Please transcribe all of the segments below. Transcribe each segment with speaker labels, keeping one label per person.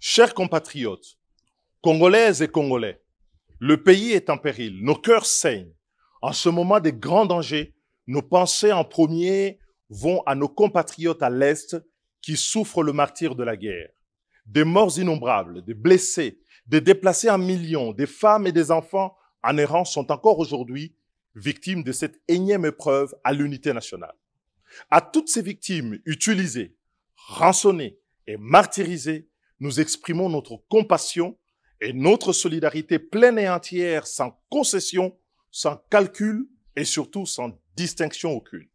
Speaker 1: Chers compatriotes, Congolaises et Congolais, le pays est en péril, nos cœurs saignent. En ce moment de grands dangers, nos pensées en premier vont à nos compatriotes à l'Est qui souffrent le martyre de la guerre. Des morts innombrables, des blessés, des déplacés en millions, des femmes et des enfants en errance sont encore aujourd'hui victimes de cette énième épreuve à l'unité nationale. À toutes ces victimes utilisées, rançonnées et martyrisées, nous exprimons notre compassion et notre solidarité pleine et entière, sans concession, sans calcul et surtout sans distinction aucune.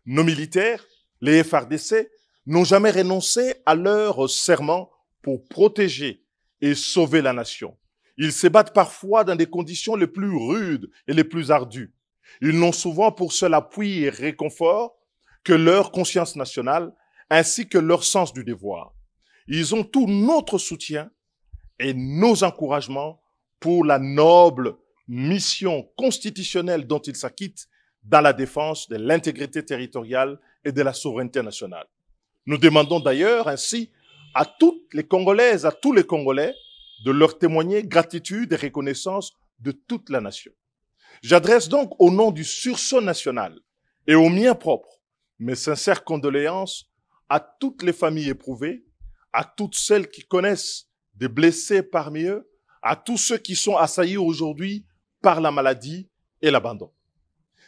Speaker 1: Nos militaires, les FARDC, n'ont jamais renoncé à leur serment pour protéger et sauver la nation. Ils se battent parfois dans des conditions les plus rudes et les plus ardues. Ils n'ont souvent pour seul appui et réconfort que leur conscience nationale ainsi que leur sens du devoir. Ils ont tout notre soutien et nos encouragements pour la noble mission constitutionnelle dont ils s'acquittent dans la défense de l'intégrité territoriale et de la souveraineté nationale. Nous demandons d'ailleurs ainsi à toutes les Congolaises, à tous les Congolais, de leur témoigner gratitude et reconnaissance de toute la nation. J'adresse donc au nom du sursaut national et au mien propre mes sincères condoléances à toutes les familles éprouvées, à toutes celles qui connaissent des blessés parmi eux, à tous ceux qui sont assaillis aujourd'hui par la maladie et l'abandon.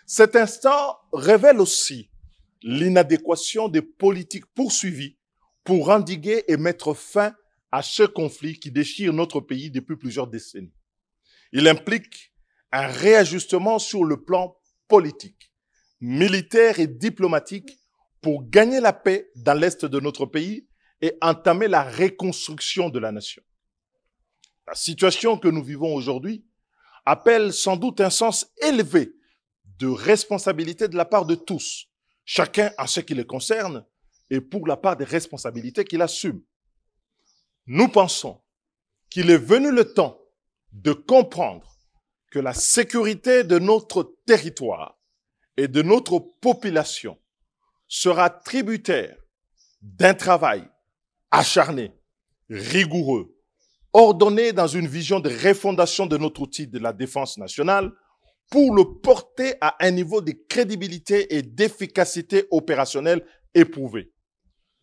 Speaker 1: Cet instant révèle aussi l'inadéquation des politiques poursuivies pour endiguer et mettre fin à ce conflit qui déchire notre pays depuis plusieurs décennies. Il implique un réajustement sur le plan politique, militaire et diplomatique pour gagner la paix dans l'est de notre pays et entamer la reconstruction de la nation. La situation que nous vivons aujourd'hui appelle sans doute un sens élevé de responsabilité de la part de tous, chacun en ce qui le concerne et pour la part des responsabilités qu'il assume. Nous pensons qu'il est venu le temps de comprendre que la sécurité de notre territoire et de notre population sera tributaire d'un travail acharné, rigoureux, ordonné dans une vision de refondation de notre outil de la défense nationale pour le porter à un niveau de crédibilité et d'efficacité opérationnelle éprouvé.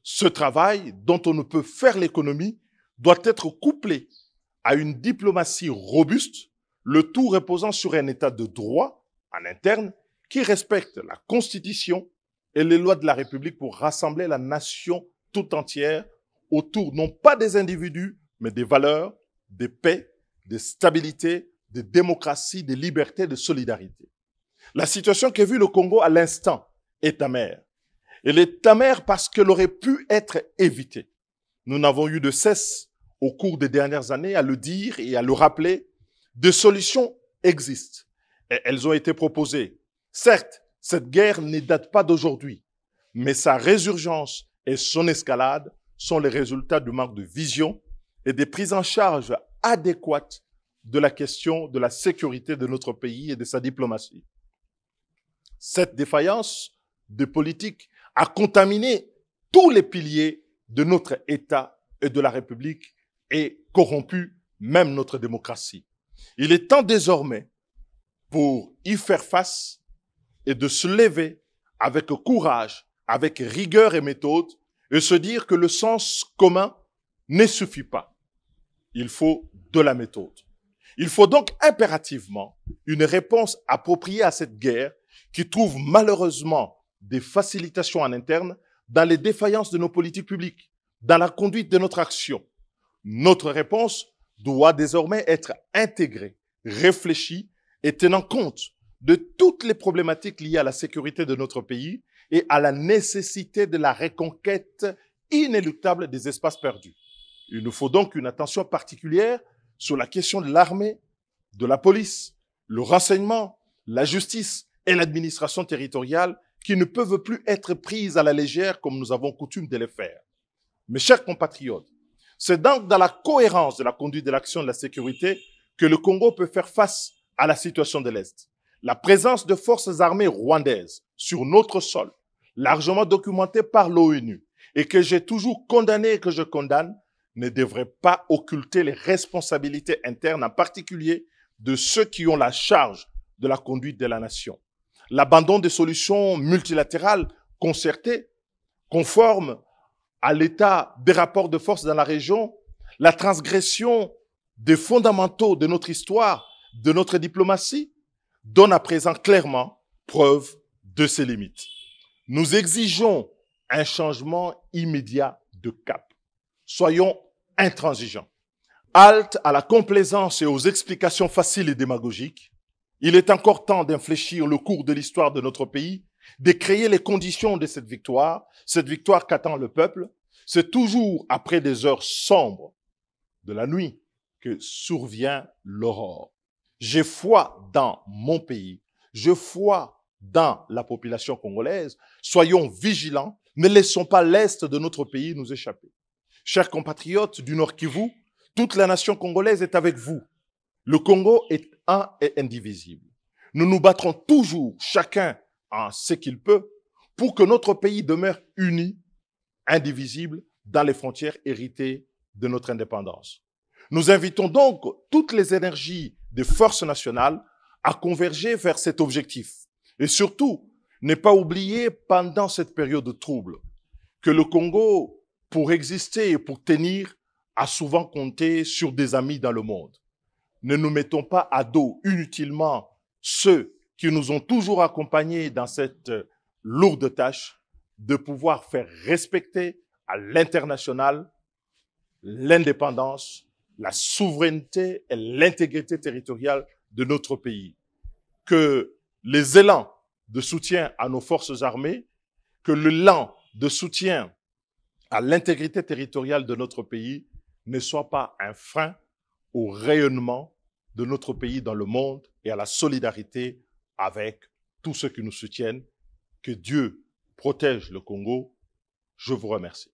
Speaker 1: Ce travail, dont on ne peut faire l'économie, doit être couplé à une diplomatie robuste, le tout reposant sur un état de droit en interne qui respecte la Constitution et les lois de la République pour rassembler la nation tout entière autour non pas des individus, mais des valeurs, de paix, de stabilité, de démocratie, de liberté, de solidarité. La situation qu'a vue le Congo à l'instant est amère. Elle est amère parce qu'elle aurait pu être évitée. Nous n'avons eu de cesse, au cours des dernières années, à le dire et à le rappeler, des solutions existent. Et elles ont été proposées. Certes, cette guerre ne date pas d'aujourd'hui, mais sa résurgence et son escalade sont les résultats du manque de vision et des prises en charge adéquates de la question de la sécurité de notre pays et de sa diplomatie. Cette défaillance de politique a contaminé tous les piliers de notre État et de la République et corrompu même notre démocratie. Il est temps désormais pour y faire face et de se lever avec courage, avec rigueur et méthode et se dire que le sens commun ne suffit pas. Il faut de la méthode. Il faut donc impérativement une réponse appropriée à cette guerre qui trouve malheureusement des facilitations en interne dans les défaillances de nos politiques publiques, dans la conduite de notre action. Notre réponse doit désormais être intégrée, réfléchie et tenant compte de toutes les problématiques liées à la sécurité de notre pays et à la nécessité de la reconquête inéluctable des espaces perdus. Il nous faut donc une attention particulière sur la question de l'armée, de la police, le renseignement, la justice et l'administration territoriale qui ne peuvent plus être prises à la légère comme nous avons coutume de le faire. Mes chers compatriotes, c'est donc dans la cohérence de la conduite de l'action de la sécurité que le Congo peut faire face à la situation de l'Est. La présence de forces armées rwandaises sur notre sol, largement documentée par l'ONU, et que j'ai toujours condamné et que je condamne, ne devrait pas occulter les responsabilités internes, en particulier de ceux qui ont la charge de la conduite de la nation. L'abandon des solutions multilatérales concertées, conformes à l'état des rapports de force dans la région, la transgression des fondamentaux de notre histoire, de notre diplomatie, donne à présent clairement preuve de ses limites. Nous exigeons un changement immédiat de cap. Soyons intransigeants. Halte à la complaisance et aux explications faciles et démagogiques. Il est encore temps d'infléchir le cours de l'histoire de notre pays, de créer les conditions de cette victoire qu'attend le peuple. C'est toujours après des heures sombres de la nuit que survient l'aurore. J'ai foi dans mon pays, j'ai foi dans la population congolaise. Soyons vigilants, ne laissons pas l'Est de notre pays nous échapper. Chers compatriotes du Nord Kivu, toute la nation congolaise est avec vous. Le Congo est un et indivisible. Nous nous battrons toujours, chacun en ce qu'il peut, pour que notre pays demeure uni, indivisible, dans les frontières héritées de notre indépendance. Nous invitons donc toutes les énergies des forces nationales à converger vers cet objectif. Et surtout, ne pas oublier pendant cette période de trouble que le Congo, pour exister et pour tenir, a souvent compté sur des amis dans le monde. Ne nous mettons pas à dos inutilement ceux qui nous ont toujours accompagnés dans cette lourde tâche de pouvoir faire respecter à l'international l'indépendance, la souveraineté et l'intégrité territoriale de notre pays. Que les élans de soutien à nos forces armées, que l'élan de soutien à l'intégrité territoriale de notre pays ne soit pas un frein au rayonnement de notre pays dans le monde et à la solidarité avec tous ceux qui nous soutiennent. Que Dieu protège le Congo. Je vous remercie.